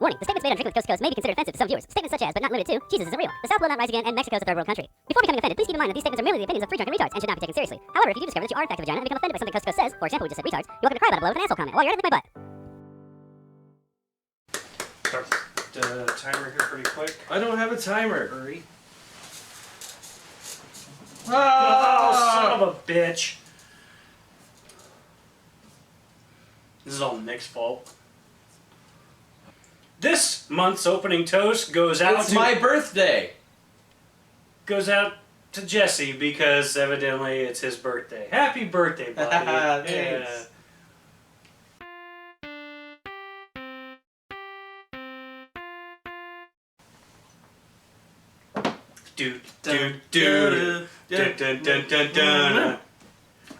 Warning, the statements made on Drink with Cose2Cose may be considered offensive to some viewers. Statements such as, but not limited to, Jesus isn't real, the South will not rise again, and Mexico is a third world country. Before becoming offended, please keep in mind that these statements are merely the opinions of three drunken retards and should not be taken seriously. However, if you do discover that you are in fact a vagina and become offended by something Cose2Cose says, for example, we just said retards, you're welcome to cry about it below with an asshole comment while you're at it, lick my butt. Start the timer here pretty quick. I don't have a timer. Hurry. Ah! Oh, son of a bitch. This is all Nick's fault. This month's opening toast goes out It's my birthday. to Jesse because evidently it's his birthday. Happy birthday, buddy. Thanks.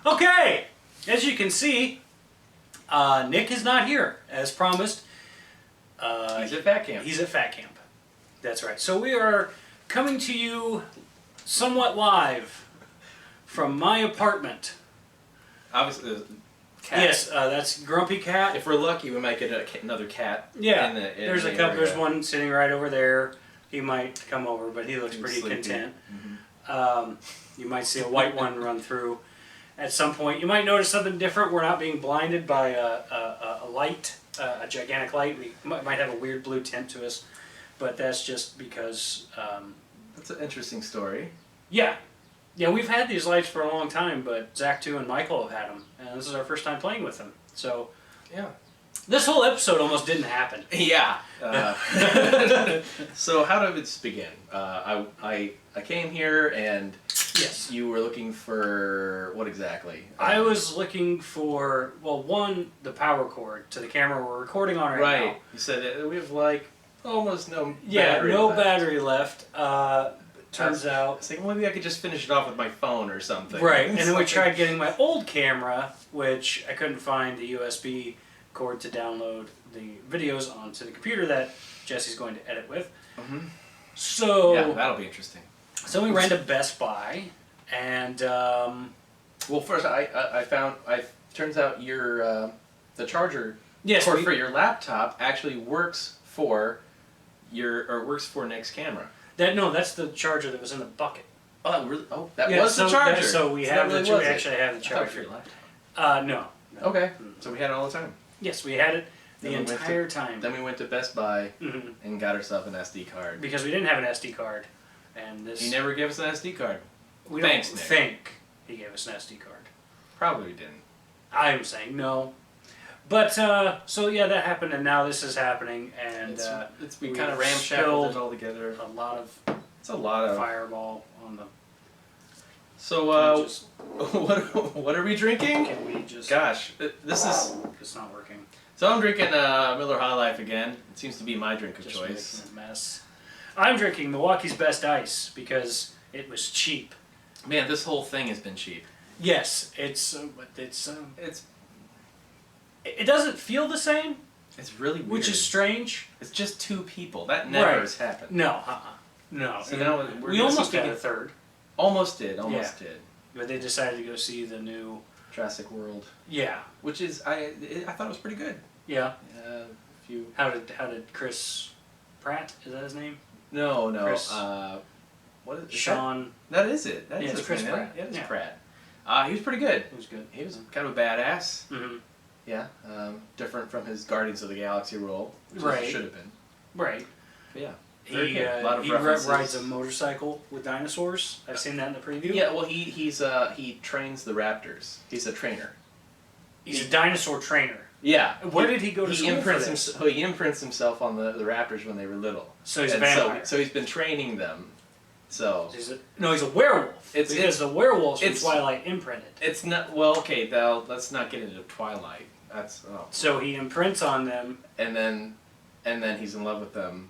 Okay, as you can see, Nick is not here as promised. He's at fat camp. He's at fat camp. That's right. So we are coming to you somewhat live from my apartment. Obviously, cat. Yes, that's Grumpy Cat. If we're lucky, we might get another cat. Yeah, in there's the a couple. area. There's one sitting right over there. He might come over, but he looks pretty sleepy. content. Mm-hmm. You might see a white one run through at some point. You might notice something different. We're not being blinded by a light, a gigantic light. We might have a weird blue tint to us, but that's just because. That's an interesting story. Yeah, we've had these lights for a long time, but Zach too and Michael have had them, and this is our first time playing with them. So Yeah. this whole episode almost didn't happen. Yeah. So how did this begin? I came here and Yes. you were looking for what exactly? I was looking for, well, one, the power cord to the camera we're recording on right now. You said that we have like almost no Yeah, battery no left. battery left. Turns I out. was thinking maybe I could just finish it off with my phone or something. Right, and then we tried getting my old camera, which I couldn't find the USB cord to download the videos onto the computer that Jesse's going to edit with. Mm-hmm. So Yeah, that'll be interesting. So we ran to Best Buy, and Well, first I found turns out your the charger yes, cord for your laptop actually works for works for Nick's camera. that's the charger that was in the bucket. Oh, really? Oh, that Yeah, was so the charger. so we So have that really we was it. actually have the I thought it was for charger. your laptop. No. Okay, so we had it all the time. Yes, we had it the Then we went entire time. Then we went to Best Buy Mhm. and got ourselves an SD card. Because we didn't have an SD card, and this He never gave us an SD card. we Thanks, don't Nick. think he gave us an SD card. Probably didn't. I'm saying no, but so yeah, that happened, and now this is happening, and We we kind of ramshackled spilled it all together. a lot of It's a lot of. fireball on the. So Just, what are we drinking? can we just? Gosh, this is. It's not working. So I'm drinking Miller High Life again. It seems to be my drink of Just choice. making a mess. I'm drinking Milwaukee's Best Ice because it was cheap. Man, this whole thing has been cheap. Yes, it's It's it doesn't feel the same, really weird. which is strange. It's just two people. That never Right. has happened. No, no. So now we almost had a third, Almost did. did. but they decided to go see the new. Jurassic World, Yeah, which is I thought it was pretty good. yeah. If you How did Chris Pratt? Is that his name? no Chris- what is Sean. That is it. That Yeah, is it's his Chris name, Pratt. Yeah, it is Yeah. Pratt. He was pretty good. It was good. He was kind of a badass. Mm-hmm. Yeah, different from his Guardians of the Galaxy role, which Right. should have been. Right. But yeah, very He good. A lot of he references. rides a motorcycle with dinosaurs. I've seen that in the preview. Yeah, well, he trains the raptors. He's a trainer. He's a dinosaur trainer. Yeah. Where did he go to school for this? He imprints himself on the raptors when they were little. So he's a And vampire. So he's been training them. So He's a werewolf. Because the werewolves from it's- Twilight imprinted. it's not well. Okay, now let's not get into Twilight. That's So he imprints on them. and then he's in love with them,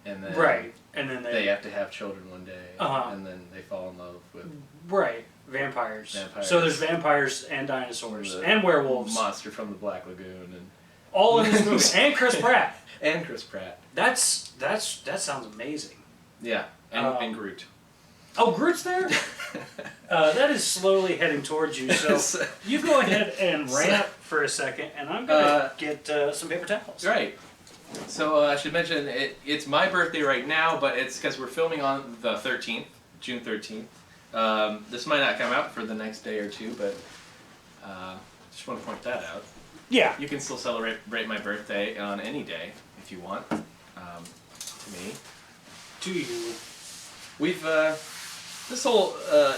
and then Right. And then they have to have children one day, Uh-huh. and then they fall in love with Right. Vampires. Vampires. So there's vampires and dinosaurs The and werewolves. monster from the Black Lagoon, All in this movie. And Chris Pratt. and Chris Pratt. That sounds amazing. Yeah, and Groot. Oh, Groot's there? That is slowly heading towards you, so you go ahead and rant for a second, and I'm going to get some paper towels. Right. So I should mention it's my birthday right now, but it's because we're filming on the 13th, June 13th. This might not come out for the next day or two, but just want to point that out. Yeah. You can still celebrate my birthday on any day if you want. To me, Do you? we've this whole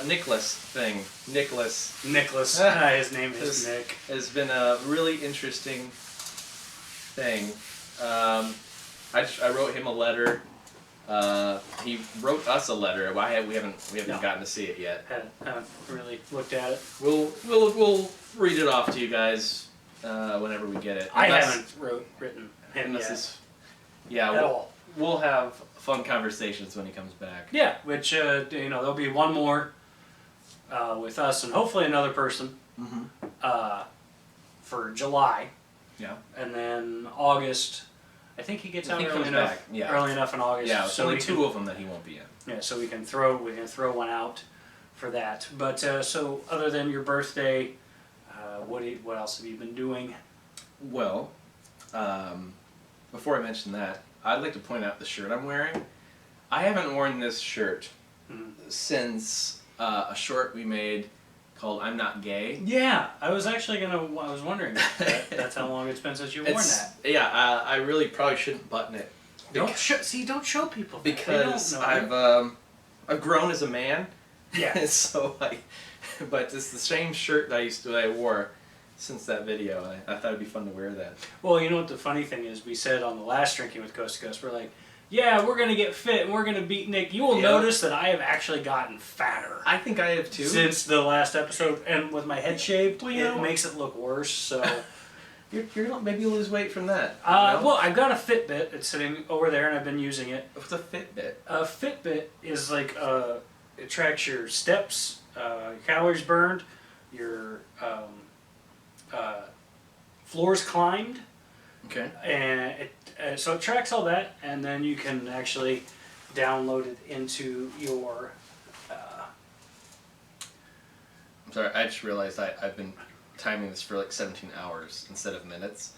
Nicholas thing. Nicholas Nicholas. His name is Nick. has been a really interesting thing. I wrote him a letter. He wrote us a letter. We haven't No. gotten to see it yet. Haven't really looked at it. We'll read it off to you guys whenever we get it. I haven't written him Unless yet. it's, yeah, At all. we'll have fun conversations when he comes back. Yeah, which there'll be one more with us and hopefully another person for July, Yeah. and then August. I think he gets I out think he early comes enough. back, yeah. Early enough in August. Yeah, it's so only we two can, of them that he won't be in. Yeah, so we can throw one out for that. But so other than your birthday, what else have you been doing? Well, before I mention that, I'd like to point out the shirt I'm wearing. I haven't worn this shirt since a short we made called "I'm Not Gay." Yeah, I was wondering if that's how long it's been since you've worn that. Yeah, I really probably shouldn't button it. Don't show people that. Because They don't know. I've grown as a man. Yeah. So but it's the same shirt that I wore since that video. I thought it'd be fun to wear that. Well, you know what the funny thing is? We said on the last Drinking with Cose2Cose, we're like, yeah, we're going to get fit and we're going to beat Nick. You will notice that I have actually gotten fatter. I think I have too. Since the last episode, and with my head shaved, Well, you it know, makes it look worse, so... You're maybe you'll lose weight from that. Well, I've got a Fitbit. It's sitting over there, and I've been using it. What's a Fitbit? A Fitbit is like, it tracks your steps, calories burned, your floors climbed, Okay. and so it tracks all that, and then you can actually download it into your. I'm sorry. I just realized I've been timing this for like 17 hours instead of minutes.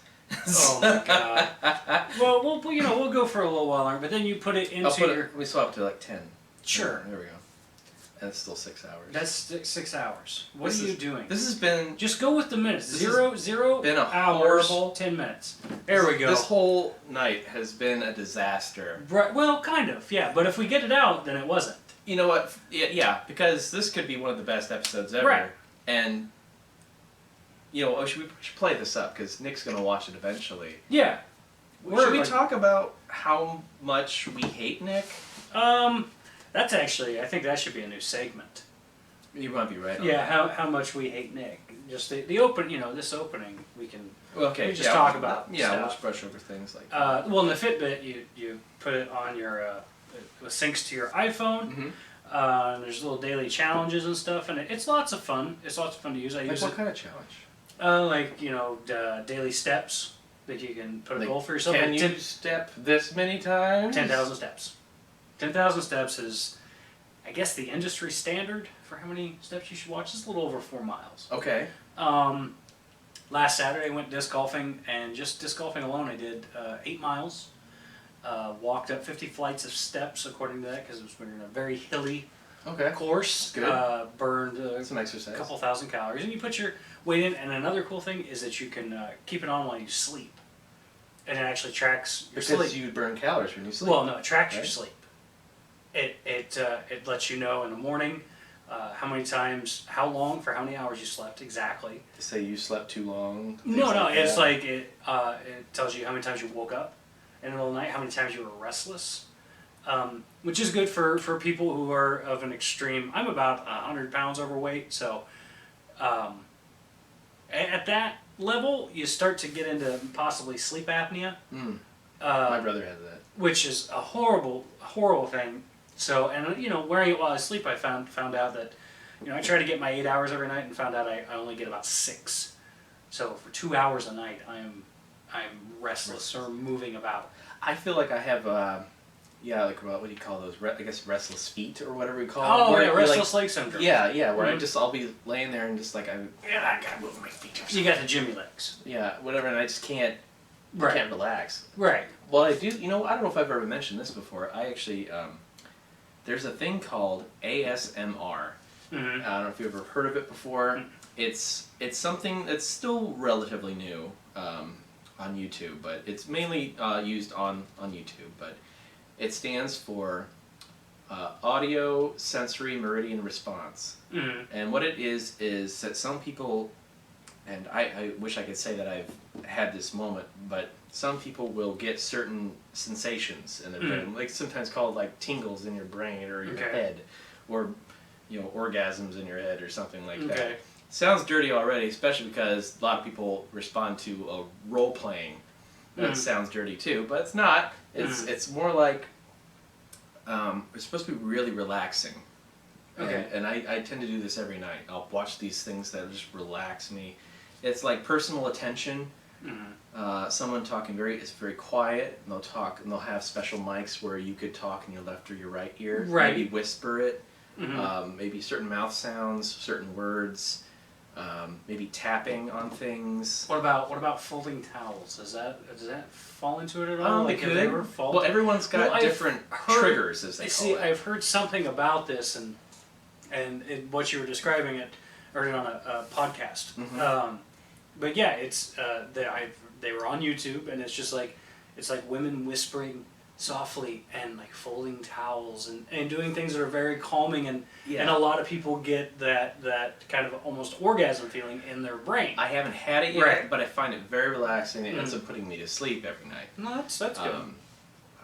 Oh my god! Well, we'll go for a little while longer, but then you put it into we swap to like 10. Sure. There we go. And it's still 6 hours. That's 6 hours. What are you doing? This has been Just go with the minutes. This Zero been a hours, horrible- 10 minutes. There we go. This whole night has been a disaster. Right, well, kind of, yeah. But if we get it out, then it wasn't. You know what? Yeah, because this could be one of the best episodes ever. Right. And we should play this up because Nick's gonna watch it eventually. Yeah. Should we talk about how much we hate Nick? That's actually, I think that should be a new segment. You might be right. On Yeah, that. how much we hate Nick. Just the open, this opening, we can. Okay. We just talk about Yeah, we'll stuff. just brush over things like. Well, in the Fitbit, you put it on your, it syncs to your iPhone. Mm-hmm. And there's little daily challenges and stuff, and it's lots of fun. It's lots of fun to use. I Like use what it. kind of challenge? Daily steps that you can put a Like, goal for yourself. Can Like you step this many times? 10,000 steps. 10,000 steps is, I guess, the industry standard for how many steps you should watch. It's a little over 4 miles. Okay. Last Saturday I went disc golfing, and just disc golfing alone I did 8 miles. Walked up 50 flights of steps according to that, because we were in a very hilly Okay. course. Good. Burned Some exercise. a couple thousand calories, and you put your weight in. And another cool thing is that you can keep it on while you sleep, and it actually tracks your Because sleep. you burn calories when you sleep. Well, no, it tracks your right? sleep. It lets you know in the morning how many times, how long, for how many hours you slept exactly. To say you slept too long. No, things it's that. like it tells you how many times you woke up in the middle of the night, how many times you were restless, which is good for people who are of an extreme. I'm about 100 pounds overweight, so at that level, you start to get into possibly sleep apnea. My brother has that. Which is a horrible thing. So, and wearing it while I sleep, I found out that, I try to get my 8 hours every night, and found out I only get about 6. So for 2 hours a night, I'm restless or moving about. I feel like I have, what do you call those? I guess restless feet or whatever we call Oh, them. Where yeah, you're restless leg syndrome. Yeah, where Mhm. I'll be laying there and just like, I gotta move my feet or You something. got the Jimmy legs. Yeah, whatever, and I just can't You can't relax. Right. Well, I do. You know, I don't know if I've ever mentioned this before. I actually, there's a thing called ASMR. Mm-hmm. I don't know if you've ever heard of it before. Mm-hmm. It's something that's still relatively new on YouTube, but it's mainly used on YouTube. But it stands for Audio Sensory Meridian Response. Mm-hmm. And what it is that some people, and I wish I could say that I've had this moment, but some people will get certain sensations in their brain, like sometimes called like tingles in your brain or your head, or orgasms in your head or something like that. Sounds dirty already, especially because a lot of people respond to a role playing that sounds dirty too, but it's not. It's more like it's supposed to be really relaxing. And I tend to do this every night. I'll watch these things that just relax me. It's like personal attention. Someone talking it's very quiet, and they'll have special mics where you could talk in your left or your right ear. Right. Maybe whisper it. Maybe certain mouth sounds, certain words. Maybe tapping on things. What about folding towels? Does that fall into it at all? Like, have they ever well, everyone's got different triggers, as they call it. I've heard something about this, and what you were describing it, heard it on a podcast. But yeah, it's they were on YouTube, and it's like women whispering softly and like folding towels and doing things that are very calming, and a lot of people get that kind of almost orgasm feeling in their brain. I haven't had it yet, but I find it very relaxing. It ends up putting me to sleep every night. No, that's good.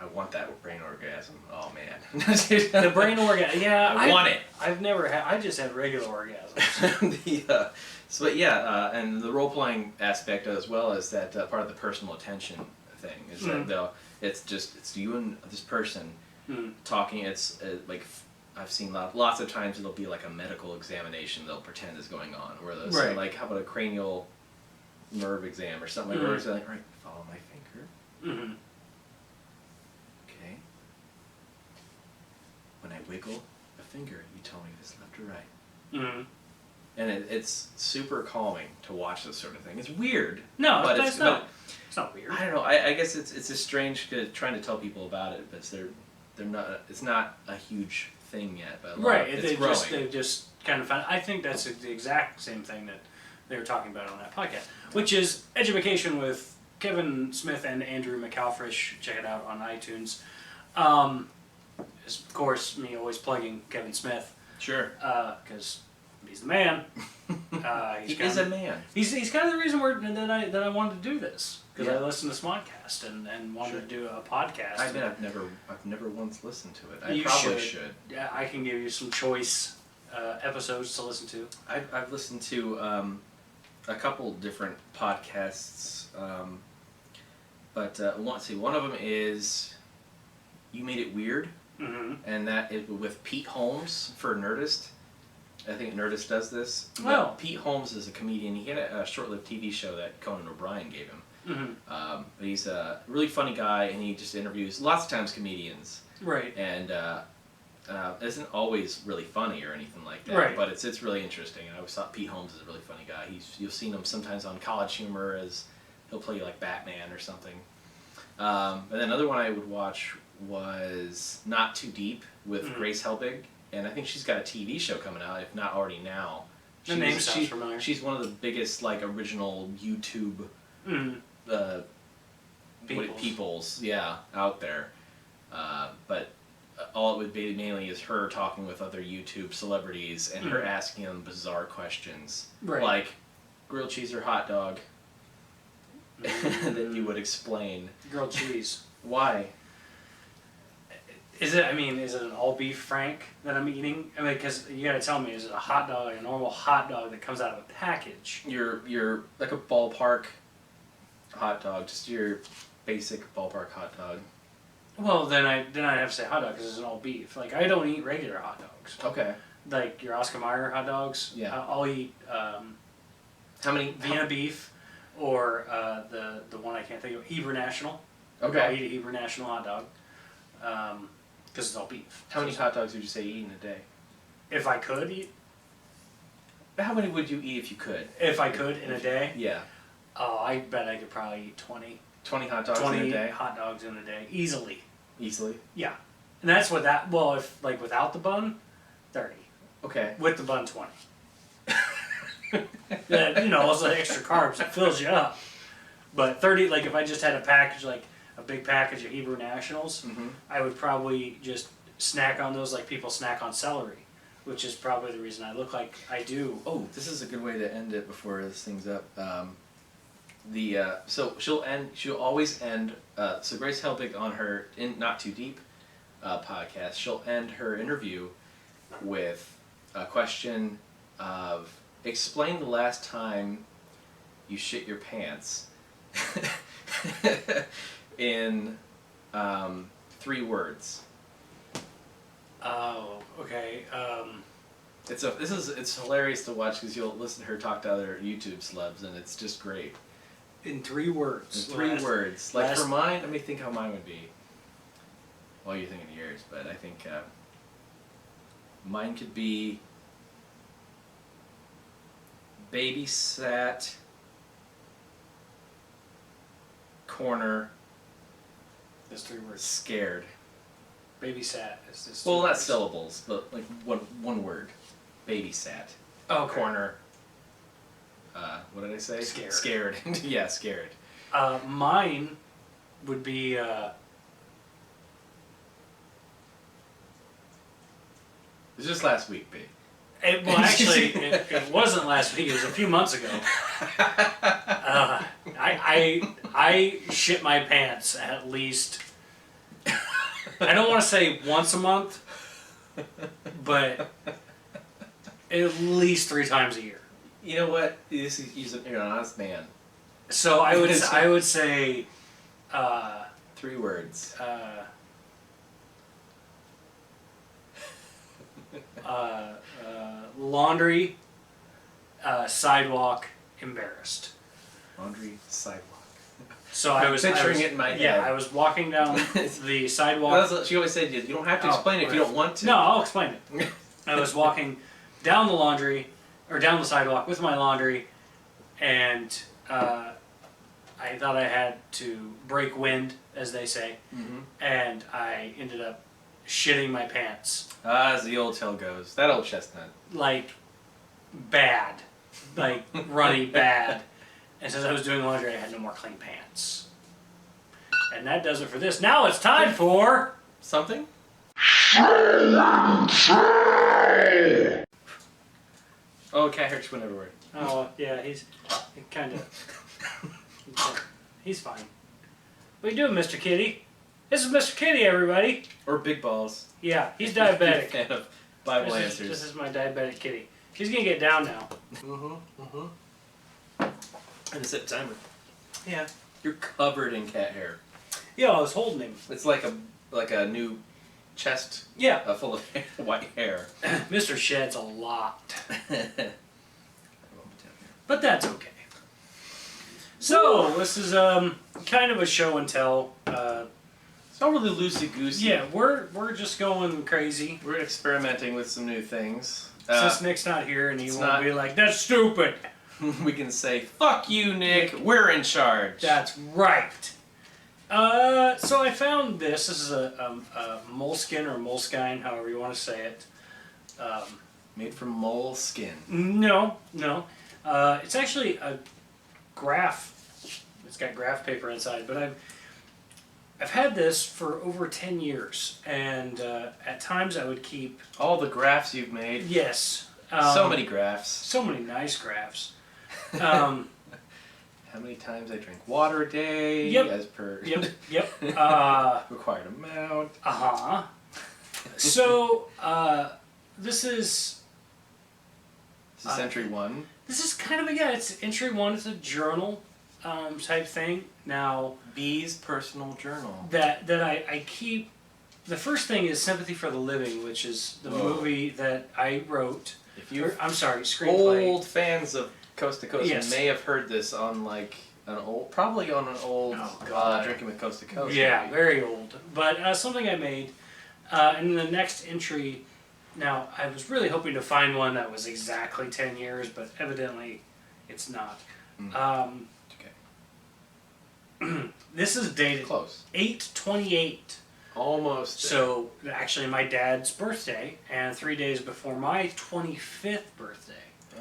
I want that brain orgasm. Oh man, the brain orgasm. Yeah, I want it. I've never had. I just had regular orgasms. And the role playing aspect as well is that part of the personal attention thing is that it's you and this person talking. It's like I've seen lots of times it'll be like a medical examination they'll pretend is going on, where they'll say like, how about a cranial nerve exam or something like that, where it's like, all right, follow my finger. Okay. When I wiggle a finger, you tell me if it's left or right. And it's super calming to watch this sort of thing. It's weird. No, but it's not weird. I don't know. I guess it's a strange trying to tell people about it, but they're not. It's not a huge thing yet. But it's growing. They've just kind of found. I think that's the exact same thing that they were talking about on that podcast, which is Education with Kevin Smith and Andrew McAlfresh. Check it out on iTunes. Of course, me always plugging Kevin Smith. Sure. Because he's the man. He is a man. He's kind of the reason that I wanted to do this, because I listened to Smodcast and wanted to do a podcast. I admit I've never once listened to it. You probably should. Yeah, I can give you some choice episodes to listen to. I've listened to a couple different podcasts, but one of them is You Made It Weird, and that is with Pete Holmes for Nerdist. I think Nerdist does this. Well, Pete Holmes is a comedian. He had a short-lived TV show that Conan O'Brien gave him. But he's a really funny guy, and he just interviews lots of times comedians. Right. And isn't always really funny or anything like that. Right. But it's really interesting. I always thought Pete Holmes is a really funny guy. You've seen him sometimes on College Humor as he'll play like Batman or something. And then another one I would watch was Not Too Deep with Grace Helbig. And I think she's got a TV show coming out, if not already now. The name sounds familiar. She's one of the biggest, like, original YouTube peoples, out there. But all it would be mainly is her talking with other YouTube celebrities and her asking them bizarre questions. Right. Like, grilled cheese or hot dog? And then you would explain. Grilled cheese. Why? Is it an all beef Frank that I'm eating? I mean, because you gotta tell me, is it a hot dog, a normal hot dog that comes out of a package? You're like a ballpark hot dog, just your basic ballpark hot dog. Well, then I have to say hot dog because it's an all beef. Like, I don't eat regular hot dogs. Okay. Like your Oscar Mayer hot dogs. Yeah. I'll eat how many Vienna beef, or the one I can't think of, Hebrew National. Okay. I'll eat a Hebrew National hot dog. Because it's all beef. How many hot dogs would you say you eat in a day? If I could eat? How many would you eat if you could? If I could in a day? Yeah. Oh, I bet I could probably eat 20. 20 hot dogs 20 in a day? hot dogs in a day, easily. Easily? Yeah. And that's what that, well, if, like, without the bun, 30. Okay. With the bun, 20. That, you know, also the extra carbs, it fills you up. But 30, like, if I just had a package, like, a big package of Hebrew Nationals, I would probably just snack on those like people snack on celery, which is probably the reason I look like I do. Oh, this is a good way to end it before this thing's up. So she'll always end, so Grace Helbig on her Not Too Deep podcast, she'll end her interview with a question of, explain the last time you shit your pants in 3 words. Oh, okay. It's hilarious to watch because you'll listen to her talk to other YouTube celebs and it's just great. In 3 words. In 3 words. Like for mine, let me think how mine would be. Well, you're thinking of yours, but I think mine could be babysat, corner, There's 3 words. scared. Babysat is this. Well, 3 not words. syllables, but like one word. Babysat. Oh, okay. Corner. What did I say? Scared. Scared. Yeah, scared. Mine would be. It was just last week, B. Well, actually, it wasn't last week. It was a few months ago. I shit my pants at least. I don't want to say once a month, but at least 3 times a year. You know what? You're an honest man. So I would say 3 words. Laundry, sidewalk, embarrassed. Laundry, sidewalk. So I'm picturing it in my head. Yeah, I was walking down the sidewalk. Well, she always said, you don't have to explain it if you don't want to. No, I'll explain it. I was walking down the sidewalk with my laundry, and I thought I had to break wind, as they say, and I ended up shitting my pants. As the old tale goes. That old chestnut. Like, bad. Like, runny bad. And since I was doing laundry, I had no more clean pants. And that does it for this. Now it's time for... Something? Oh, cat hair just went everywhere. Oh, yeah, he's kind of... He's fine. What are you doing, Mr. Kitty? This is Mr. Kitty, everybody. Or big balls. Yeah, he's diabetic. Fan of Bible This answers. is my diabetic kitty. She's gonna get down now. In September. Yeah. You're covered in cat hair. Yeah, I was holding him. It's like a new chest Yeah. full of white hair. Mr. Sheds a lot. But that's okay. So, this is kind of a show and tell. It's not really loosey-goosey. Yeah, we're just going crazy. We're experimenting with some new things. Since Nick's not here and he it's won't not- be like, that's stupid. We can say, fuck you, Nick, we're in charge. That's right. So I found this. This is a moleskin or moleskine, however you want to say it. Made from mole skin. No. It's actually a graph. It's got graph paper inside, but I've had this for over 10 years, and at times I would keep... All the graphs you've made. Yes. So many graphs. So many nice graphs. How many times I drink water a day? Yep. As per Yep. required amount. Uh-huh. So, this is... This is entry 1. This is kind of it's entry 1. It's a journal type thing. Now... B's personal journal. That I keep... The first thing is Sympathy for the Living, which is the movie that I wrote. If you I'm sorry, screenplay. old fans of Cose2Cose Yes. may have heard this on like probably on an old Drinking with Cose2Cose. Yeah, maybe. very old. But something I made. And the next entry, now I was really hoping to find one that was exactly 10 years, but evidently it's not. Okay. This is dated Close. 8/28. Almost. So actually, my dad's birthday, and 3 days before my 25th birthday,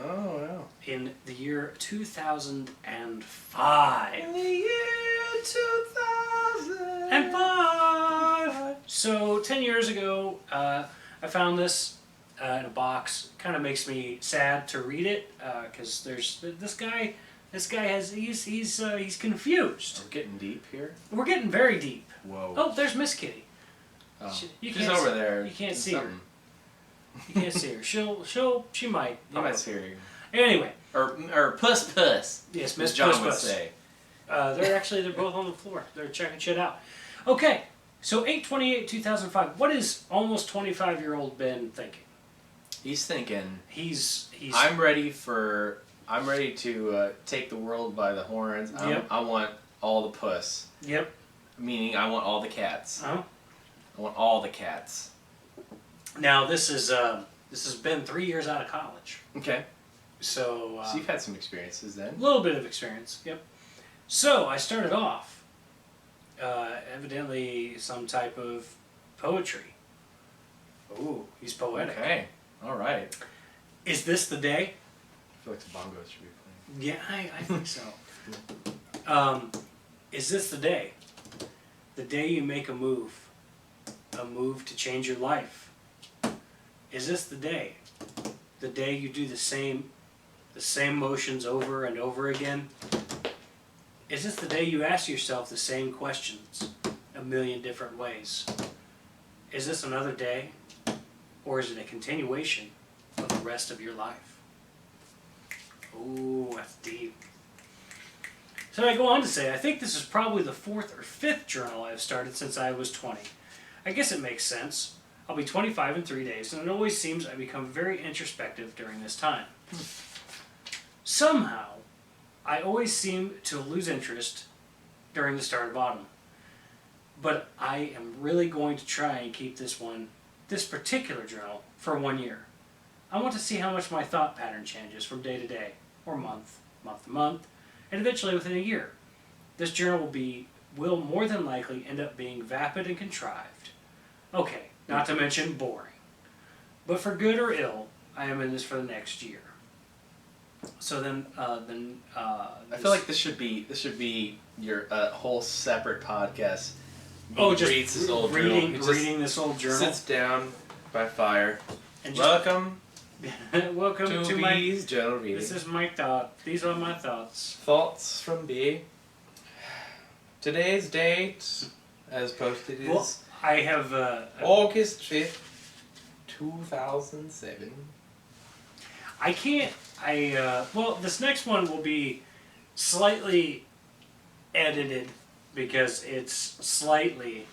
Oh, wow. in the year 2005. In the year 2005. So 10 years ago, I found this in a box. Kind of makes me sad to read it because there's this guy. This guy he's confused. We're getting deep here. We're getting very deep. Whoa. Oh, there's Miss Kitty. Oh. You She's can't over see- there. you can't in see her. something. You can't see her. She might. You might see her. Anyway, Or Puss Puss. yes, As Miss John Puss would Puss. say. They're both on the floor. They're checking shit out. Okay, so 8/28/2005. What is almost 25-year-old Ben thinking? He's thinking. He's. I'm ready to take the world by the horns. Yep. I want all the puss. Yep. Meaning, I want all the cats. Uh-huh. I want all the cats. Now this has been 3 years out of college. Okay. So. So you've had some experiences then. A little bit of experience. Yep. So I started off. Evidently some type of poetry. Ooh, he's poetic. Okay. All right. Is this the day? I feel like the bongos should be playing. Yeah, I think so. Is this the day? The day you make a move to change your life. Is this the day? The day you do the same motions over and over again? Is this the day you ask yourself the same questions a million different ways? Is this another day? Or is it a continuation of the rest of your life? Ooh, that's deep. So I go on to say, I think this is probably the 4th or 5th journal I've started since I was 20. I guess it makes sense. I'll be 25 in 3 days, and it always seems I become very introspective during this time. Somehow, I always seem to lose interest during the start of autumn. But I am really going to try and keep this particular journal, for 1 year. I want to see how much my thought pattern changes from day to day, or month to month, and eventually within a year. This journal will more than likely end up being vapid and contrived. Okay, not to mention boring. But for good or ill, I am in this for the next year. So then, I feel like this should be your whole separate podcast. Oh, He just reads his old journal. He just reading this old journal. Sits down by fire. And Welcome welcome to my. B's journal reading. This is my thought. These are my thoughts. Thoughts from B. Today's date, as posted, is Well, I have. August 5th, 2007. I can't. Well, this next one will be slightly edited because it's slightly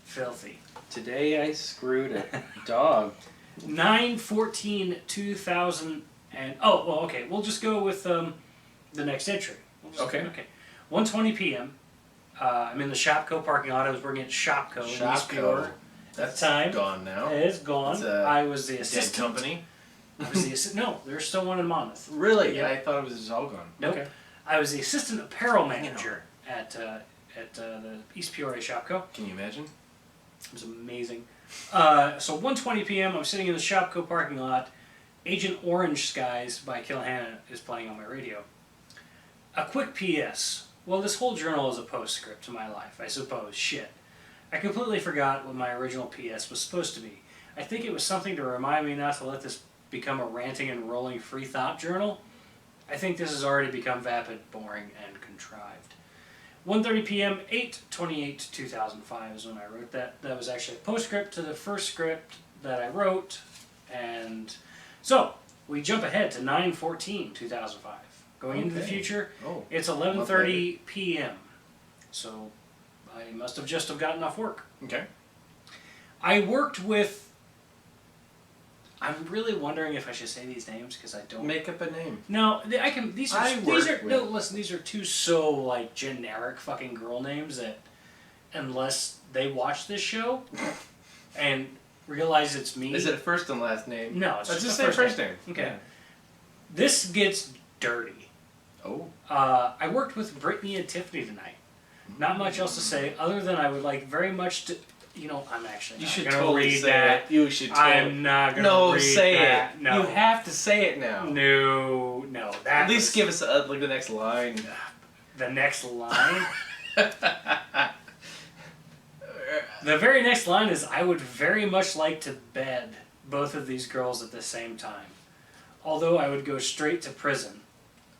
filthy. Today I screwed a dog. 9/14/2000 and well, okay. We'll just go with the next entry. Okay. 1:20 p.m. I'm in the Shopco parking lot. I was working at Shopco in East Peoria. That's time. gone now. It's gone. It's I was the Dead assistant. company. I was the assistant. No, there's still one in Monmouth. Really? Yep. I thought it was just all gone. Nope. Okay. I was the assistant apparel manager at the East Peoria Shopco. Can you imagine? It was amazing. So 1:20 p.m. I'm sitting in the Shopco parking lot. Agent Orange Skies by Kilhanna is playing on my radio. A quick P.S. Well, this whole journal is a postscript to my life, I suppose. Shit. I completely forgot what my original P.S. was supposed to be. I think it was something to remind me not to let this become a ranting and rolling free thought journal. I think this has already become vapid, boring, and contrived. 1:30 p.m., 8/28/2005 is when I wrote that. That was actually a postscript to the first script that I wrote. And so, we jump ahead to 9/14/2005. Going into the future, it's 11:30 p.m. So, I must have just gotten off work. Okay. I worked with... I'm really wondering if I should say these names because I don't... Make up a name. No, I can. These are. No, with- listen. These are two so like generic fucking girl names that, unless they watch this show, and realize it's me. Is it a first and last name? No, it's Let's just just a say first name. Okay. Yeah. This gets dirty. Oh. I worked with Brittany and Tiffany tonight. Not much else to say other than I would like very much to. You know, I'm actually. You not should gonna totally read say that. it. You should totally. I'm not gonna No, read say that. it. No. You have to say it now. No. That At least was- give us like the next line. the next line. The very next line is, I would very much like to bed both of these girls at the same time. Although I would go straight to prison.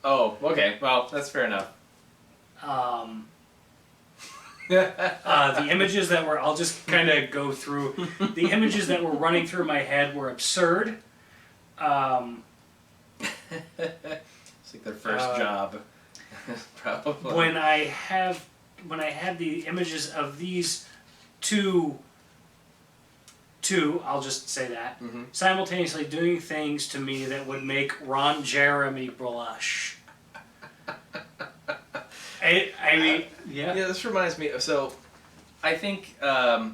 Oh, okay. Well, that's fair enough. The images that were, I'll just kind of go through. The images that were running through my head were absurd. It's like their first job. Probably. When I had the images of these two, I'll just say that, simultaneously doing things to me that would make Ron Jeremy blush. I mean, yeah. Yeah, this reminds me. So, I think a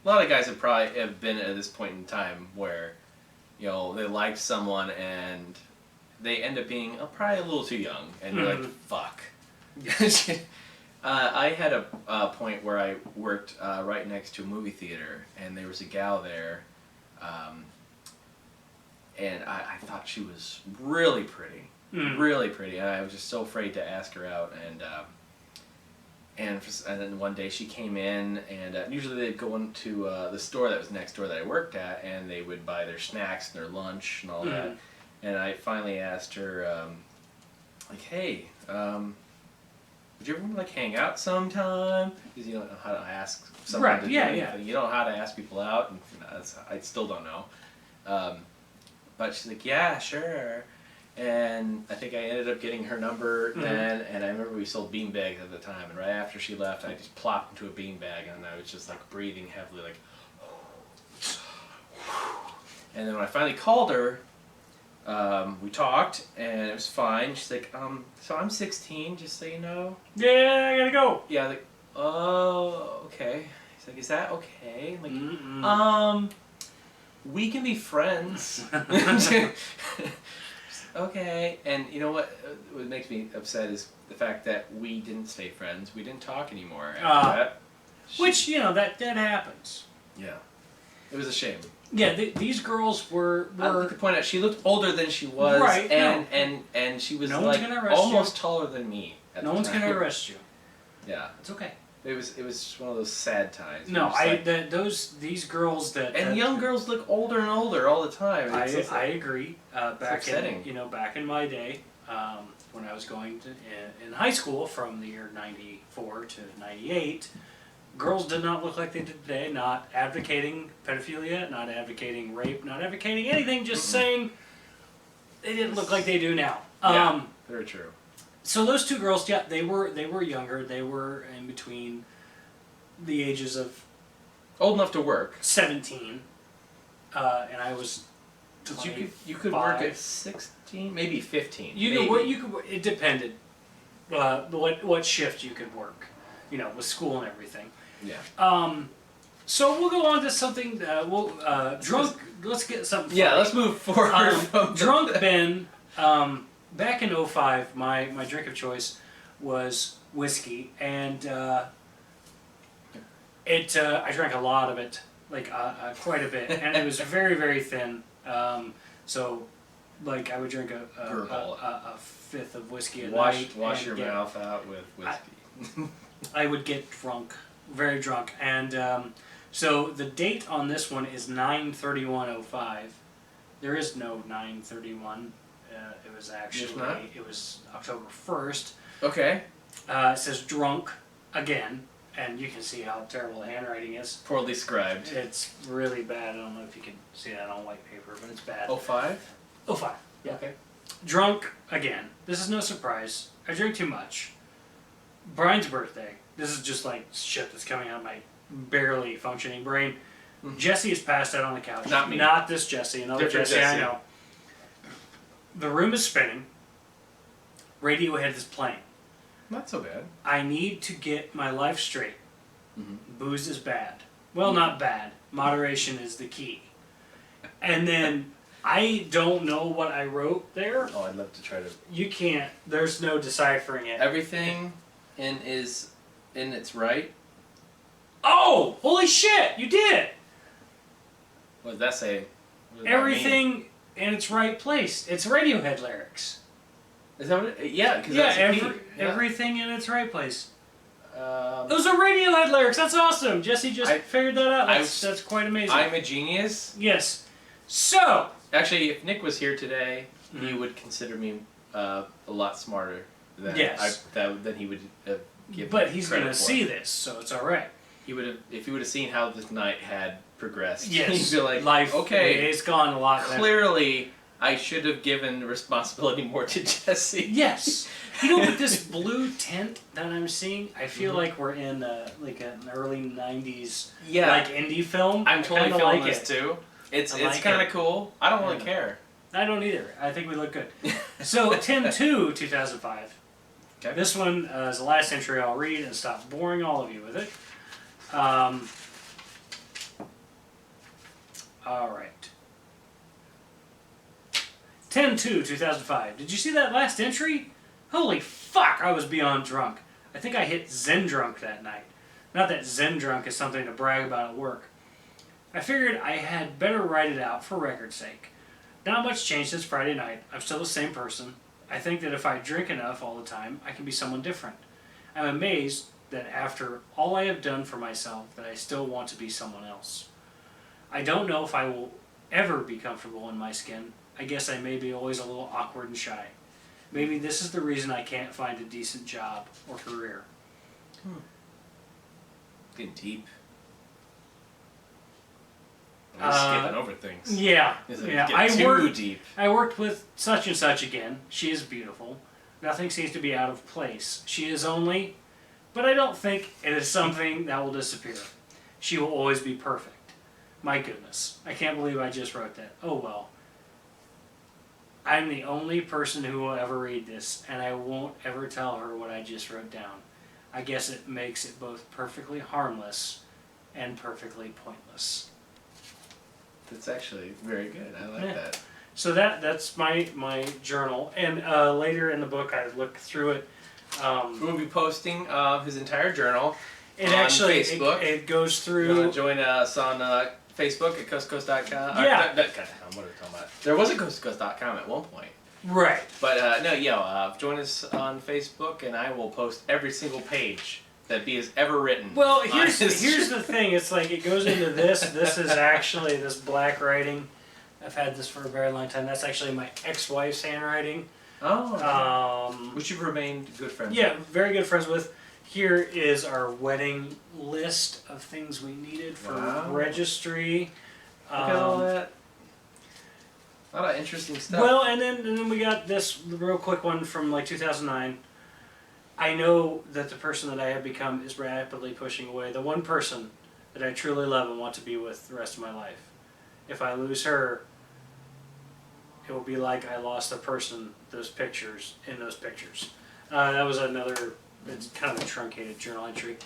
lot of guys have been at this point in time where, you know, they liked someone and they end up being probably a little too young, and you're like, fuck. I had a point where I worked right next to a movie theater, and there was a gal there, and I thought she was really pretty, really pretty, and I was just so afraid to ask her out, and then one day she came in, and usually they'd go into the store that was next door that I worked at, and they would buy their snacks and their lunch and all that, and I finally asked her, like, hey, would you ever like hang out sometime? Because you don't know how to ask someone Right, to do yeah, anything. yeah. You don't know how to ask people out, and I still don't know. But she's like, yeah, sure. And I think I ended up getting her number then, and I remember we sold beanbags at the time, and right after she left, I just plopped into a beanbag, and I was just like breathing heavily, like, and then when I finally called her, we talked, and it was fine. She's like, so I'm 16, just so you know. Yeah, I gotta go. Yeah, I was like, oh, okay. He's like, is that okay? I'm like, we can be friends. Okay. And you know what makes me upset is the fact that we didn't stay friends. We didn't talk anymore after that. Which, you know, that happens. Yeah. It was a shame. Yeah, these girls were I like to point out she looked older than she was, Right, and she was No one's like gonna arrest almost taller than me. At no the one's time. gonna arrest you. Yeah, It's okay. it was just one of those sad times. No, It was like- these girls that and young girls look older and older all the time. I It's just I like- agree. Back upsetting. in back in my day, when I was going to in high school from the year '94 to '98. Girls did not look like they did today, not advocating pedophilia, not advocating rape, not advocating anything, just saying they didn't look like they do now. Yeah, very true. So those two girls, yeah, they were younger. They were in between the ages of Old enough to work. 17, and I was. But you could work at 16, maybe 15. It depended. What shift you could work, you know, with school and everything. Yeah. So we'll go on to something. Drunk. Let's get something. Yeah, funny. let's move forward. From Drunk Ben. Back in '05, my drink of choice was whiskey, and I drank a lot of it, like quite a bit, and it was very, very thin. So, like, I would drink a fifth of whiskey a night. Wash your mouth out with whiskey. I would get drunk, very drunk, and so the date on this one is 9/31/05. There is no 9/31. It was actually it was October 1st. Okay. It says drunk again, and you can see how terrible the handwriting is. Poorly scribed. It's really bad. I don't know if you can see that on white paper, but it's bad. 05? 05. Yeah. Okay. Drunk again. This is no surprise. I drink too much. Brian's birthday. This is just like shit that's coming out of my barely functioning brain. Jesse is passed out on the couch. Not me. Not this Jesse. Another Different Jesse, I Jesse. know. The room is spinning. Radiohead is playing. Not so bad. I need to get my life straight. Booze is bad. Well, not bad. Moderation is the key. And then I don't know what I wrote there. Oh, I'd love to try to. You can't. There's no deciphering it. Everything is in its right. Oh, holy shit! You did it. What does that say? What does that mean? Everything in its right place. It's Radiohead lyrics. Is that what it? Yeah, because Yeah, that's a P. everything in its right place. Um, Those are Radiohead lyrics. That's awesome. Jesse just figured that out. That's quite amazing. I'm a genius. Yes. So. Actually, if Nick was here today, he would consider me a lot smarter than than he would give. But he's credit gonna for. see this, so it's all right. He would have, if he would have seen how this night had progressed. Yes. He'd be like, life. okay, It's gone a lot better. clearly, I should have given responsibility more to Jesse. Yes. You know, with this blue tint that I'm seeing, I feel like we're in like an early '90s like indie film. I'm totally Kinda feeling like this it. too. It's like kind of it. cool. I don't really care. I don't either. I think we look good. So 10/2/2005. Okay. This one is the last entry I'll read and stop boring all of you with it. All right. 10/2/2005. Did you see that last entry? Holy fuck, I was beyond drunk. I think I hit Zen drunk that night. Not that Zen drunk is something to brag about at work. I figured I had better write it out for record's sake. Not much changed since Friday night. I'm still the same person. I think that if I drink enough all the time, I can be someone different. I'm amazed that after all I have done for myself, that I still want to be someone else. I don't know if I will ever be comfortable in my skin. I guess I may be always a little awkward and shy. Maybe this is the reason I can't find a decent job or career. Getting deep. We're skipping over things. Yeah. Deep. I worked with such and such again. She is beautiful. Nothing seems to be out of place. She is only, but I don't think it is something that will disappear. She will always be perfect. My goodness. I can't believe I just wrote that. Oh well. I'm the only person who will ever read this, and I won't ever tell her what I just wrote down. I guess it makes it both perfectly harmless and perfectly pointless. That's actually very good. I like that. So that's my journal, and later in the book I look through it. We'll be posting his entire journal It on actually Facebook. It goes You through. want to join us on Facebook at Cose2Cose.com? Yeah. God, what are we talking about? There was a Cose2Cose.com at one point. Right. But join us on Facebook, and I will post every single page that B has ever written. Well, here's the thing. It's like it goes into this. This is actually this black writing. I've had this for a very long time. That's actually my ex-wife's handwriting. Oh. Which you've remained good friends with. Yeah, very good friends with. Here is our wedding list of things we needed for registry. Look at all that. A lot of interesting stuff. Well, and then we got this real quick one from like 2009. I know that the person that I have become is rapidly pushing away the one person that I truly love and want to be with the rest of my life. If I lose her, it will be like I lost the person, those pictures, in those pictures. That was another, it's kind of a truncated journal entry.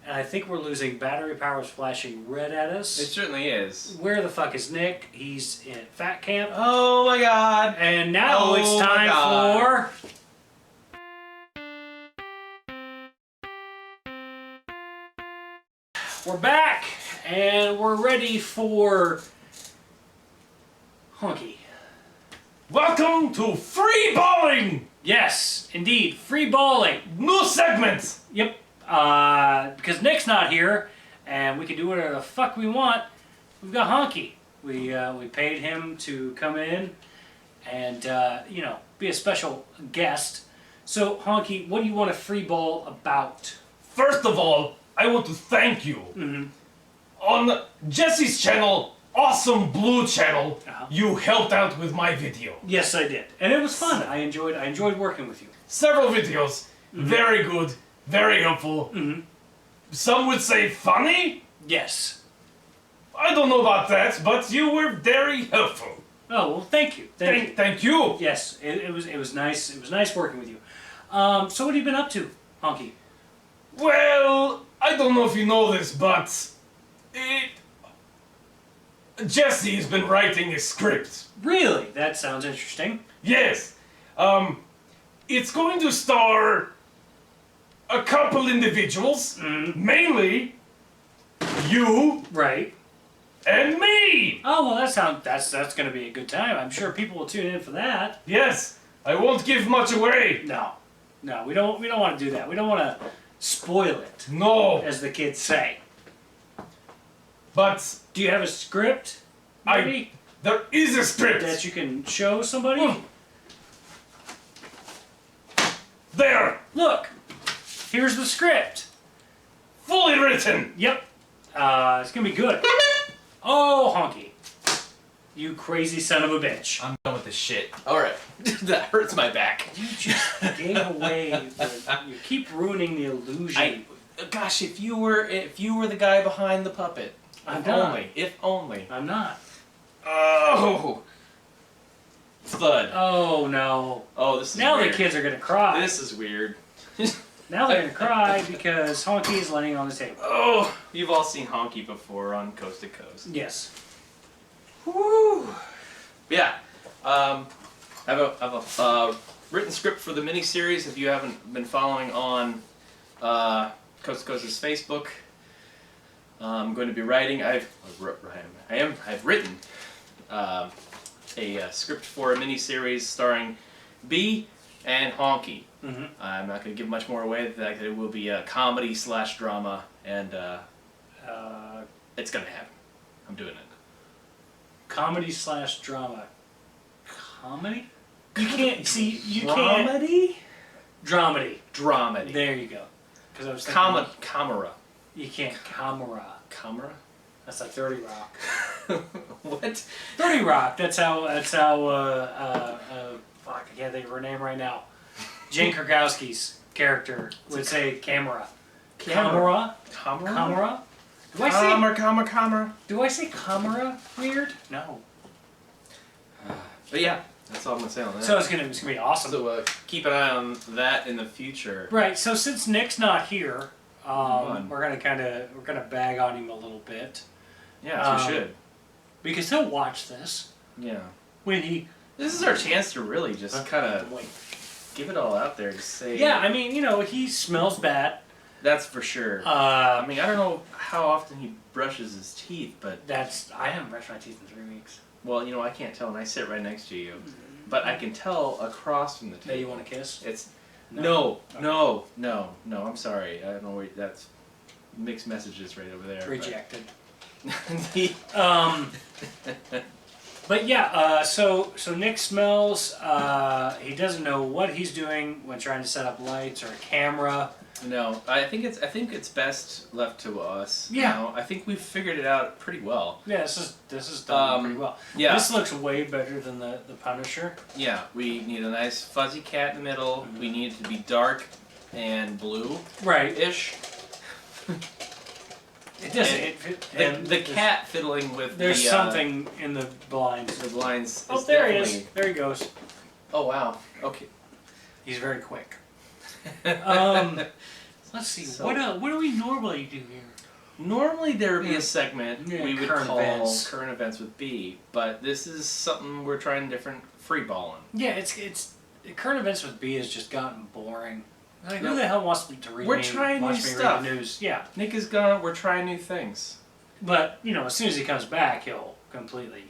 And I think we're losing battery power is flashing red at us. It certainly is. Where the fuck is Nick? He's in fat camp. Oh my god. And now it's time for... We're back, and we're ready for Honky. Welcome to Free Balling! Yes, indeed, free balling. New segment! Yep, because Nick's not here, and we can do whatever the fuck we want. We've got Honky. We paid him to come in and, be a special guest. So, Honky, what do you want to free ball about? First of all, I want to thank you. Mm-hmm. On Jesse's channel, Awesome Blue channel, you helped out with my video. Yes, I did, and it was fun. I enjoyed working with you. Several videos, very good, very helpful. Mm-hmm. Some would say funny? Yes. I don't know about that, but you were very helpful. Oh well, thank you. Thank you. Yes, it was nice. It was nice working with you. So what have you been up to, Honky? Well, I don't know if you know this, but Jesse's been writing a script. Really? That sounds interesting. Yes. It's going to star a couple individuals, Mm-hmm. mainly you Right. and me. Oh well, that's going to be a good time. I'm sure people will tune in for that. Yes, I won't give much away. No, we don't want to do that. We don't want to spoil it, No, as the kids say. but Do you have a script, maybe, there is a script. that you can show somebody? There, Look, here's the script. fully written. Yep. It's gonna be good. Oh, Honky, you crazy son of a bitch! I'm done with this shit. All right, that hurts my back. You just gave away. You keep ruining the illusion. Gosh, if you were the guy behind the puppet, I'm if not. only, if only. I'm not. Oh, thud. Oh no. Oh, this is Now weird. the kids are gonna cry. This is weird. Now they're gonna cry because Honky is laying on the table. Oh, you've all seen Honky before on Cose2Cose. Yes. Woo! Yeah. I have a written script for the miniseries. If you haven't been following on Cose2Cose's Facebook, I'm going to be writing. I've written a script for a miniseries starring B and Honky. Mm-hmm. I'm not going to give much more away than that. It will be a comedy / drama, and it's going to happen. I'm doing it. Comedy / drama. Comedy? You can't see. You can't. Dramedy? Dramedy. Dramedy. There you go. Because I was thinking. Camera. You can't camera. Camera? That's like 30 Rock. What? 30 Rock. That's how. Fuck, I can't think of her name right now. Jane Krakowski's character would say camera. Camera. Camera? Camera. Camera. Do I say camera weird? No. But yeah, that's all I'm gonna say on that. So it's gonna be awesome. So keep an eye on that in the future. Right. So since Nick's not here, on. we're gonna bag on him a little bit Yeah, you should. because he'll watch this Yeah. when he. This is our chance to really just kind of Wait. give it all out there to say. Yeah, I mean, he smells bad. That's for sure. I Uh, mean, I don't know how often he brushes his teeth, but I haven't brushed my teeth in 3 weeks. well, I can't tell, and I sit right next to you, but I can tell across from the table. That you want to kiss? It's No. no. I'm sorry. I don't know where that's mixed messages right over there. but- Rejected. The- But yeah, so Nick smells. He doesn't know what he's doing when trying to set up lights or a camera. No, I think it's best left to us. Yeah. I think we've figured it out pretty well. Yeah, this is done pretty well. Yeah. This looks way better than the Punisher. Yeah, we need a nice fuzzy cat in the middle. We need it to be dark and blue-ish. Right. It doesn't. The cat fiddling with There's the something in the blinds. the blinds. Oh, is there he definitely- is. There he goes. Oh wow. Okay. He's very quick. Let's see. So- What do we normally do here? Normally there would be Yeah. a segment Yeah, we would current call events. current events with B, but this is something we're trying different free balling. Yeah, it's current events with B has just gotten boring. Like, No. who the hell wants to read We're me, trying watch new me stuff. read the news? Yeah, Nick is gone. We're trying new things. but as soon as he comes back, he'll completely.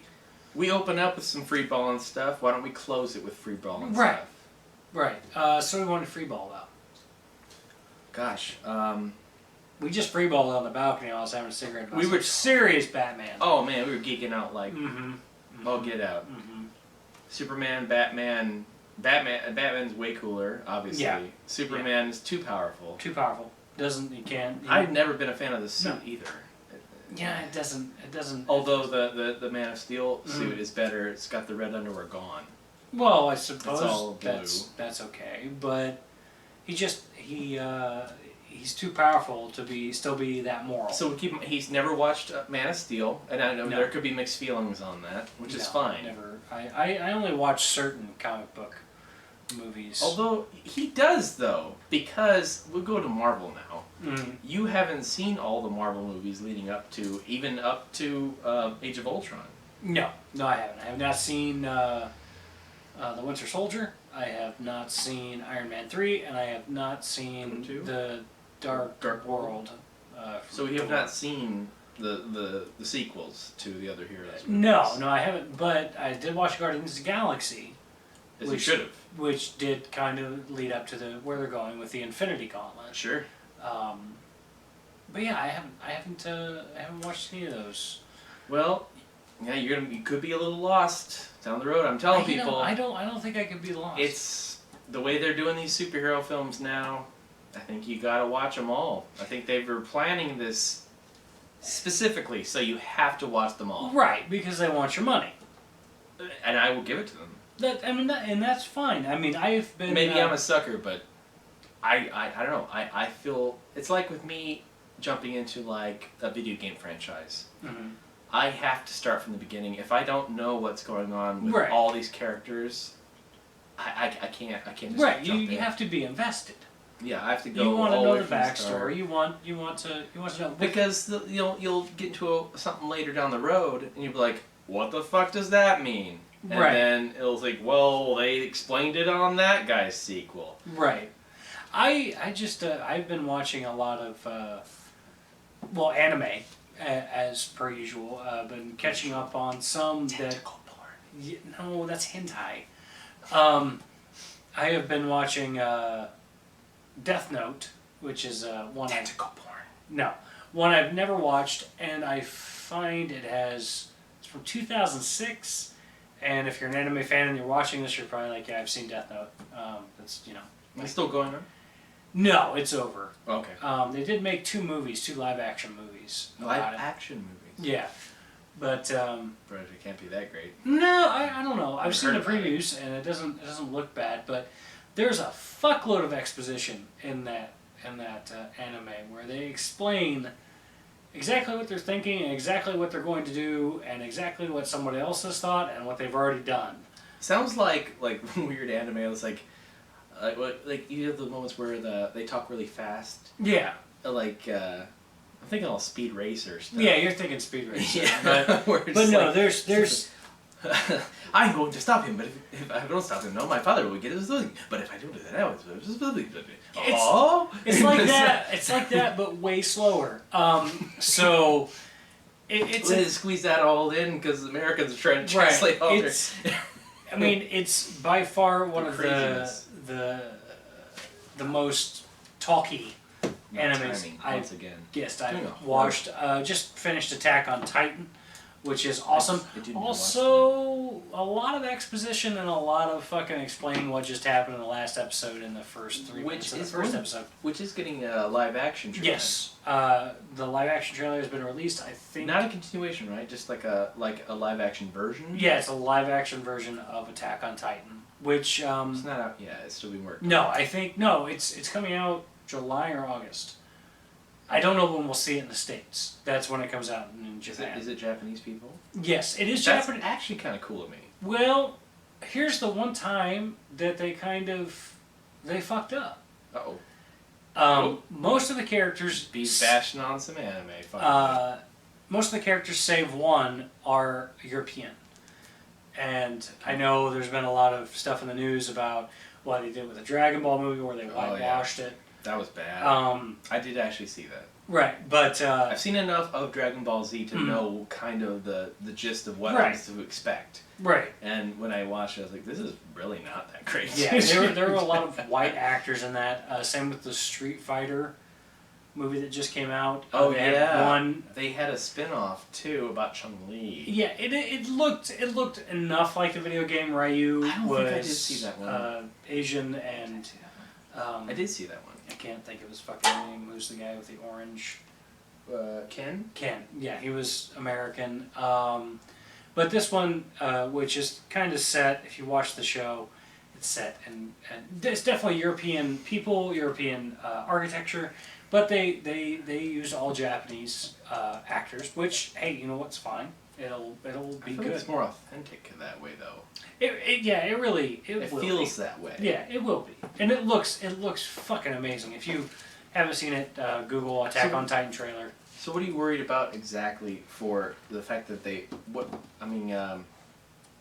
We open up with some free balling stuff. Why don't we close it with free balling Right. stuff? Right. So we wanted free ball out. Gosh. We just freeballed on the balcony while I was having a cigarette. We were- serious Batman. Oh man, we were geeking out like Mm-hmm. all get out. Mm-hmm. Superman, Batman's way cooler, obviously. Yeah. Superman is too powerful. Too powerful. You can't. I've never been a fan of the suit No. either. Yeah, it doesn't. Although the Man of Steel Mm. suit is better, it's got the red underwear gone. Well, I suppose all blue. that's okay, but he's too powerful to still be that moral. So he's never watched Man of Steel, and I know No. there could be mixed feelings on that, which is fine. Never. I only watch certain comic book movies. Although he does though, because we'll go to Marvel now. Mm. You haven't seen all the Marvel movies leading up to Age of Ultron. No, I haven't. I have not seen The Winter Soldier. I have not seen Iron Man 3, and I have not seen Two? the Dark World. So we have not seen the sequels to the other heroes. No, movies. no, I haven't. But I did watch Guardians of the Galaxy, As you should have. which did kind of lead up to where they're going with the Infinity Gauntlet. Sure. But yeah, I haven't watched any of those. Well, yeah, you could be a little lost down the road. I'm telling people. I don't think I could be lost. It's the way they're doing these superhero films now. I think you gotta watch them all. I think they were planning this specifically, so you have to watch them all. right, because they want your money. And I will give it to them. And that's fine. I mean, I've been Maybe I'm a sucker, but I don't know. I feel it's like with me jumping into like a video game franchise. Mhm. I have to start from the beginning. If I don't know what's going on with Right. all these characters, I can't just Right, jump you in. have to be invested. Yeah, I have to go. You want to all know way the from start. backstory. You want to know Because you'll get into something later down the road, and you'll be like, "What the fuck does that mean?" And Right. then it'll like, "Well, they explained it on that guy's sequel." Right. I just I've been watching a lot of anime as per usual. Been catching up on some Tentacle porn. Yeah, no, that's hentai. I have been watching Death Note, which is one Tentacle porn. one I've never watched, and I find it's from 2006. And if you're an anime fan and you're watching this, you're probably like, yeah, I've seen Death Note. That's It's still going on. no, it's over. Okay. They did make two live action movies. Live about it. action movies. Yeah, but But it can't be that great. no, I don't know. I've I've seen the heard about it. previews, and it doesn't look bad. But there's a fuckload of exposition in that anime where they explain exactly what they're thinking and exactly what they're going to do and exactly what somebody else has thought and what they've already done. Sounds like weird anime. It's like you have the moments where they talk really fast. Yeah, I'm thinking all Speed Racer stuff. yeah, you're thinking Speed Racer, Yeah. but no, there's I'm going to stop him, but if I don't stop him, no, my father will get his thing. But if I don't do that, I will. It's like that. It's like that, but way slower. So it's They squeeze that all in because Americans are trying to right. translate all their. I mean, it's by far one of craziness. the most talky animes Timing, once again. Doing a I've watched. Just finished Attack on Titan, which is awesome. I didn't watch Also, a lot of exposition and a lot of fucking explaining what just happened in the last episode in the first 3 minutes of the first episode. Which is getting a live action trailer. Yes, the live action trailer has been released. I think Not a continuation, right? Just like a live action version. yeah, it's a live action version of Attack on Titan, which It's not out. Yeah, it's still being worked. no, I think no, it's coming out July or August. I don't know when we'll see it in the States. That's when it comes out in Japan. Is it Japanese people? Yes, it is That's Japanese. actually kind of cool to me. Well, here's the one time that they fucked up. Uh-oh. Most of the characters Be bashing on some anime. Fine. most of the characters save one are European. And I know there's been a lot of stuff in the news about what they did with the Dragon Ball movie where they whitewashed it. That was bad. I did actually see that. Right, but I've seen enough of Dragon Ball Z to know kind of the gist of what I was to expect. right. And when I watched it, I was like, this is really not that great. Yeah, there were a lot of white actors in that. Same with the Street Fighter movie that just came out. Oh, they had yeah. one. They had a spin-off, too, about Chun-Li. Yeah, it looked enough like the video game. Ryu I don't was think I did see that one. Asian and I did see that one. I can't think of his fucking name. Who's the guy with the orange? Ken? Ken. Yeah, he was American. But this one, which is kind of set, if you watch the show, it's set and it's definitely European people, European architecture, but they used all Japanese actors, which hey, you know what's fine. It'll be good. It's more authentic that way, though. It really It will feels be. that way. Yeah, it will be, and it looks fucking amazing. If you haven't seen it, Google Attack on Titan trailer. So what are you worried about exactly for the fact that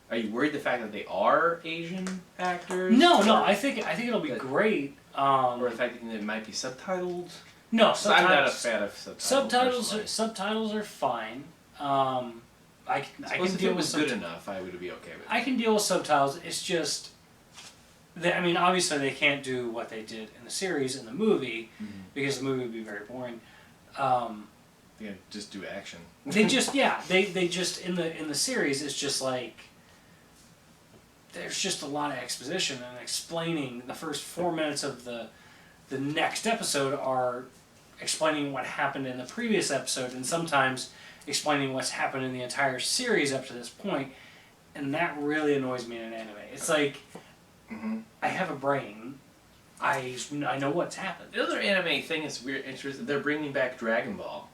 I Are you worried the fact that they are Asian actors? No, or, I think it'll be great. or the fact that it might be subtitled. No, I'm not a fan of subtitles. Subtitles are fine. I can if deal it was with good enough, I would be okay with it. I can deal with subtitles. It's just, I mean, obviously they can't do what they did in the series in the movie because the movie would be very boring. Yeah, just do action. They just they just in the series it's just like there's just a lot of exposition and explaining. The first 4 minutes of the next episode are explaining what happened in the previous episode, and sometimes explaining what's happened in the entire series up to this point, and that really annoys me in an anime. It's like, I have a brain, I know what's happened. The other anime thing is weird, interesting. They're bringing back Dragon Ball.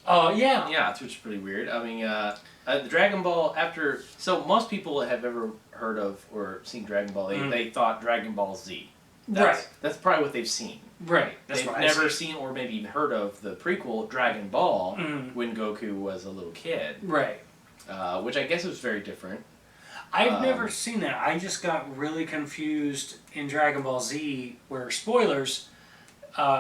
Oh yeah. Yeah, which is pretty weird. I mean, the Dragon Ball so most people that have ever heard of or seen Dragon Ball, they thought Dragon Ball Z. That's probably what they've seen. Right. That's They've what never seen or maybe even heard of the prequel Dragon Ball when Goku was a little kid. Right. Which I guess was very different. I've never seen that. I just got really confused in Dragon Ball Z, where, spoilers,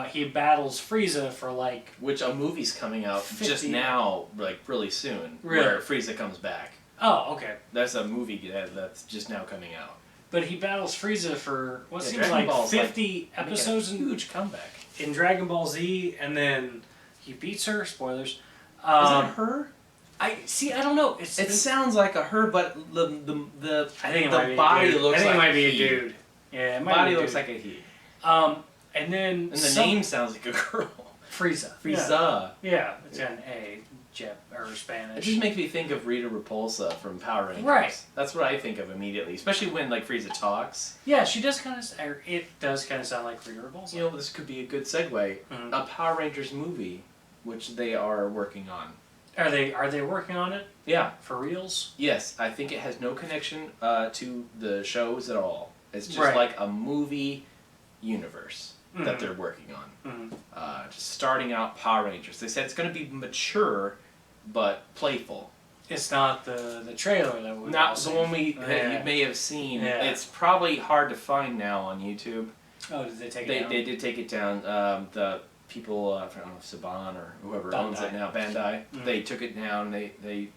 he battles Frieza for like... Which a movie's coming out 50. just now, like really soon, where Frieza comes back. Oh, okay. That's a movie that's just now coming out. But he battles Frieza for what seems Dragon like Ball's 50 episodes huge comeback. in Dragon Ball Z, and then he beats her. Spoilers. Is that her? I don't know. It sounds like a her, but the I think it the might be body a dude. looks I think like it might be a a dude. Yeah, it might body be a looks dude. like a he. And then And the name sounds like a girl. Frieza. Frieza. Yeah, it's an A, Jap or It Spanish. just makes me think of Rita Repulsa from Power Rangers. Right. That's what I think of immediately, especially when like Frieza talks. Yeah, she does kind of. It does kind of sound like Rita Repulsa. You know, this could be a good segue. A Power Rangers movie, which they are working on. Are they working on it? Yeah. For reals? Yes, I think it has no connection to the shows at all. It's just Right. like a movie universe that they're working on. Just starting out Power Rangers. They said it's going to be mature, but playful. It's not the trailer that we Not the one that you may have seen. Yeah. It's probably hard to find now on YouTube. Oh, did they take it They down? they did take it down. The people, I don't know, Saban or whoever owns it now, Bandai. They took it down. They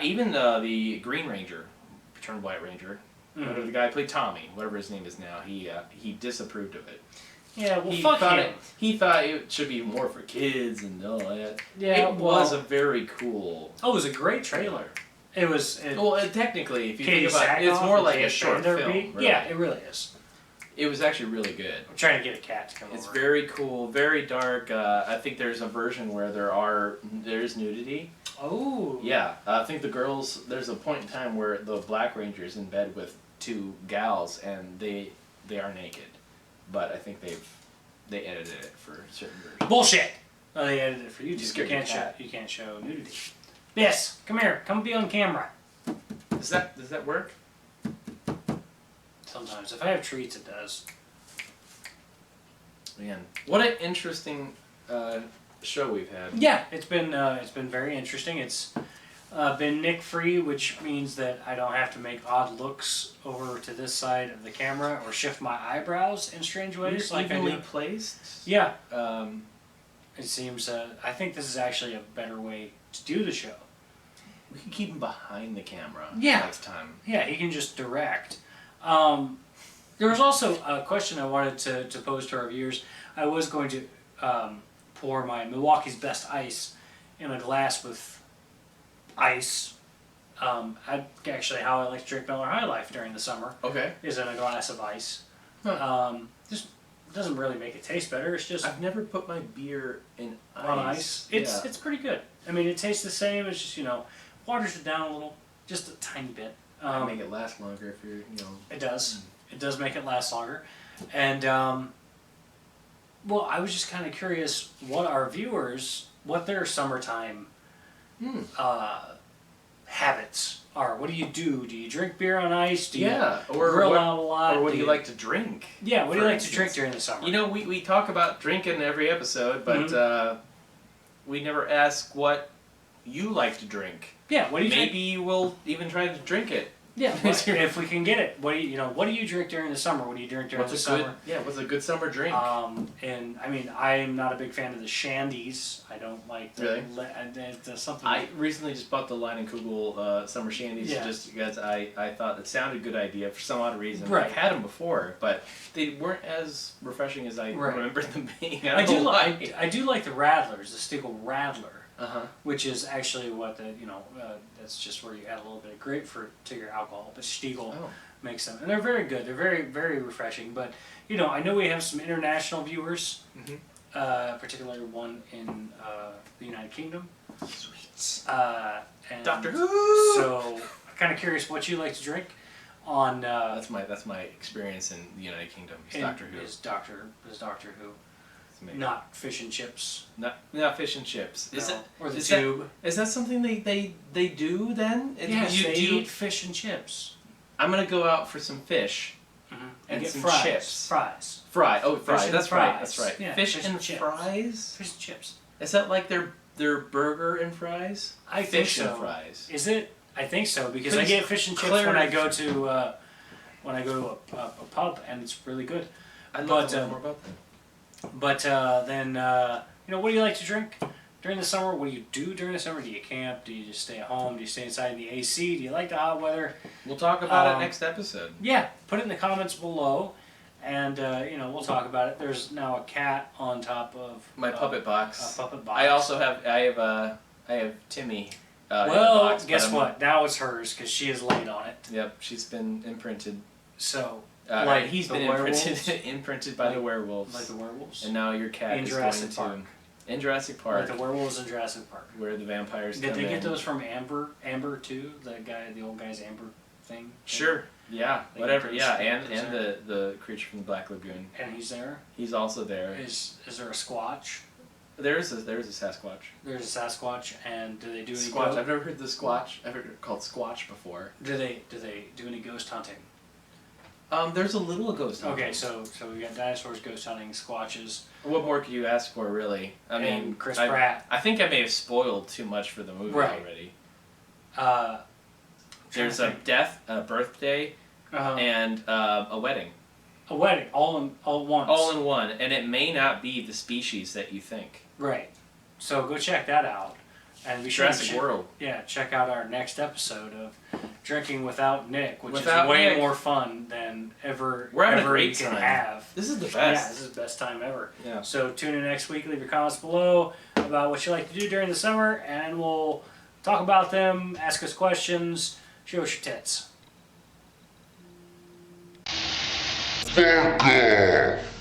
even the Green Ranger, turned White Ranger. Whatever the guy who played Tommy, whatever his name is now, he disapproved of it. Yeah, well, fuck him. He thought it should be more for kids and all that. Yeah, it was a very cool. Oh, it was a great trailer. It was. Technically, if you Katie think about it, it's Sackhoff more and like a James short Van Der film. Beek. Really. Yeah, it really is. It was actually really good. I'm trying to get a cat to come It's over. very cool, very dark. I think there's a version where there's nudity. Oh. Yeah, I think the girls. There's a point in time where the Black Ranger's in bed with two gals, and they are naked, but I think they edited it for certain versions. Bullshit. Oh, they edited it for you. Just You get your can't cat. you can't show nudity. Yes, come here. Come be on camera. Does that work? Sometimes, if I have treats, it does. Man, what an interesting show we've had. Yeah, it's been very interesting. It's been Nick free, which means that I don't have to make odd looks over to this side of the camera or shift my eyebrows in strange ways like I Evenly do. placed. Yeah, Um, it seems. I think this is actually a better way to do the show. we can keep him behind the camera. Yeah. Next time. Yeah, he can just direct. There was also a question I wanted to pose to our viewers. I was going to pour my Milwaukee's Best Ice in a glass with ice. Actually, how I like to drink Miller High Life during the summer Okay. is in a glass of ice. Huh. Just doesn't really make it taste better. It's just I've never put my beer in ice. on ice. It's pretty good. I mean, it tastes the same. It's just waters it down a little, just a tiny bit. Make it last longer if you're It does. It does make it last longer. And, well, I was just kind of curious what our viewers, what their summertime habits are. What do you do? Do you drink beer on ice? Do you grill out a lot? Or what do you like to drink? Yeah, what do you for like to drink instance? during the summer? You know, we talk about drinking every episode, but we never ask what you like to drink. Yeah, what do you drink? Maybe we'll even try to drink it. Yeah, if we can get it. What do you drink during the summer? What do you drink during the summer? What's a good summer drink? And I mean, I'm not a big fan of the shandies. I don't like the. Really? There's something. I recently just bought the Line and Kugel summer shandies just because I thought it sounded a good idea for some odd reason. Right. I've had them before, but they weren't as refreshing as I remember them being. I do like the Radlers, the Stiegel Radler. Which is actually what that's just where you add a little bit of grapefruit to your alcohol, but Stiegel makes them, and they're very good. They're very, very refreshing. But I know we have some international viewers, particularly one in the United Kingdom. Sweet. And Doctor Who. So I'm kind of curious what you like to drink. On that's my experience in the United Kingdom. Is Doctor Who. Is Doctor Who. Not fish and chips. Not fish and chips. Is it or the tube? Is that something they do then? Yes, they eat fish and chips. I'm gonna go out for some fish and get some fries. chips. Fries. Fries. That's fries. right. That's right. Yeah, fish and chips. fries. Fish and chips. Is that like their burger and fries? I think fish so. And fries. Is it? I think so because I get fish and chips when I go to a pub and it's really good. I'd love to know more about that. But then, what do you like to drink during the summer? What do you do during the summer? Do you camp? Do you just stay at home? Do you stay inside in the AC? Do you like the hot weather? We'll talk about it next episode. Yeah, put it in the comments below, and we'll talk about it. There's now a cat on top of my puppet box. A puppet box. I also have Timmy. Well, guess what? Now it's hers because she is laid on it. Yep, she's been imprinted. So. He's been imprinted by the werewolves. Like the werewolves? And now your cat is Jurassic going Park. In Jurassic Park. Like the werewolves in Jurassic Park. Where the vampires Did come they get in. those from Amber? Amber too? The old guy's Amber thing? Sure. Yeah. They Whatever. get Yeah. those And the creature from the Black Lagoon. And he's there? He's also there. Is there a Squatch? There's a Sasquatch. There's a Sasquatch, and do they do any Squatch? I've never heard the Squatch. I've heard it called Squatch before. Do they do any ghost hunting? There's a little ghost hunting. Okay, so we got dinosaurs, ghost hunting, Squatches. What more could you ask for, really? I mean, Chris Pratt. I think I may have spoiled too much for the movie already. There's a death, a birthday, and a wedding. A wedding, all at once. All in one, and it may not be the species that you think. Right. So go check that out. And be sure Jurassic World. Yeah, check out our next episode of Drinking Without Nick, which Without is way Nick. more fun than ever We're having ever a great you can time. have. This is the best. Yeah, this is the best time ever. Yeah. So tune in next week. Leave your comments below about what you like to do during the summer, and we'll talk about them, ask us questions, show us your tits. Fuck off!